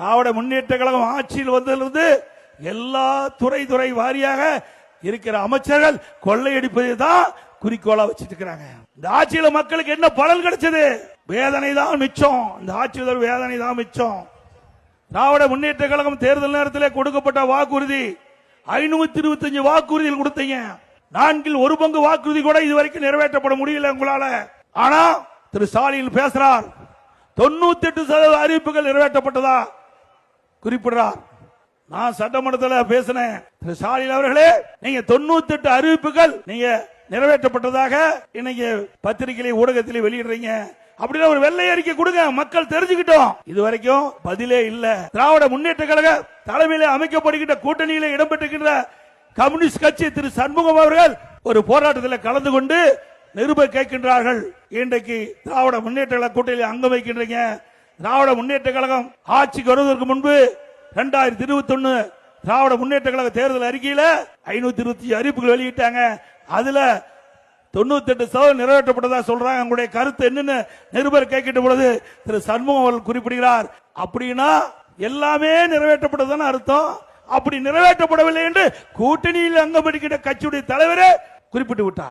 திராவிட முன்னேற்ற கழகம் ஆட்சியில் வந்ததிலிருந்து எல்லா துறை வாரியாக இருக்கிற அமைச்சர்கள் கொள்ளையடிப்பதை தான் குறிக்கோளா வச்சிட்டு இருக்காங்க. இந்த ஆட்சியில மக்களுக்கு என்ன பலன் கிடைச்சது? வேதனை தான் மிச்சம். இந்த ஆட்சியில் வேதனை தான் மிச்சம். திராவிட முன்னேற்ற கழகம் தேர்தல் நேரத்தில் கொடுக்கப்பட்ட வாக்குறுதி 525 வாக்குறுதிகள் கொடுத்தீங்க. 1/4 வாக்குறுதி கூட இதுவரைக்கும் நிறைவேற்றப்பட முடியல உங்களால. ஆனா திரு ஸ்டாலின் பேசுறார், 98% அறிவிப்புகள் நிறைவேற்றப்பட்டதா குறிப்பிடுறார். நான் சட்டமன்றத்தில் பேசினேன், திரு ஸ்டாலின் அவர்களே, நீங்க 98 அறிவிப்புகள் நீங்க நிறைவேற்றப்பட்டதாக இன்னைக்கு பத்திரிகை ஊடகத்தில் வெளியிடுறீங்க. அப்படின்னா ஒரு வெள்ளை அறிக்கை கொடுங்க, மக்கள் தெரிஞ்சுக்கிட்டோம். இதுவரைக்கும் பதிலே இல்ல. திராவிட முன்னேற்ற கழக தலைமையிலே அமைக்கப்படுகின்ற கூட்டணியிலே இடம்பெற்றிருக்கின்ற கம்யூனிஸ்ட் கட்சி திரு சண்முகம் அவர்கள் ஒரு போராட்டத்தில் கலந்து கொண்டு நிருப கேட்கின்றார்கள். இன்றைக்கு திராவிட முன்னேற்ற கழக கூட்டணியில் அங்கம் வைக்கின்றீங்க. திராவிட முன்னேற்ற கழகம் ஆட்சிக்கு வருவதற்கு முன்பு 2021 திராவிட முன்னேற்ற கழக தேர்தல் அறிக்கையில 525 அறிவிப்புகள் வெளியிட்டாங்க. அதுல 98% நிறைவேற்றப்பட்டதா சொல்றாங்க. உங்களுடைய கருத்து என்னன்னு நிருபர் கேட்கின்ற பொழுது திரு சண்முகம் அவர்கள் குறிப்பிடுகிறார், அப்படின்னா எல்லாமே நிறைவேற்றப்பட்டதுன்னு அர்த்தம். அப்படி நிறைவேற்றப்படவில்லை என்று கூட்டணியில் அங்கம் வகிக்கின்ற கட்சியுடைய தலைவரே குறிப்பிட்டு விட்டார்.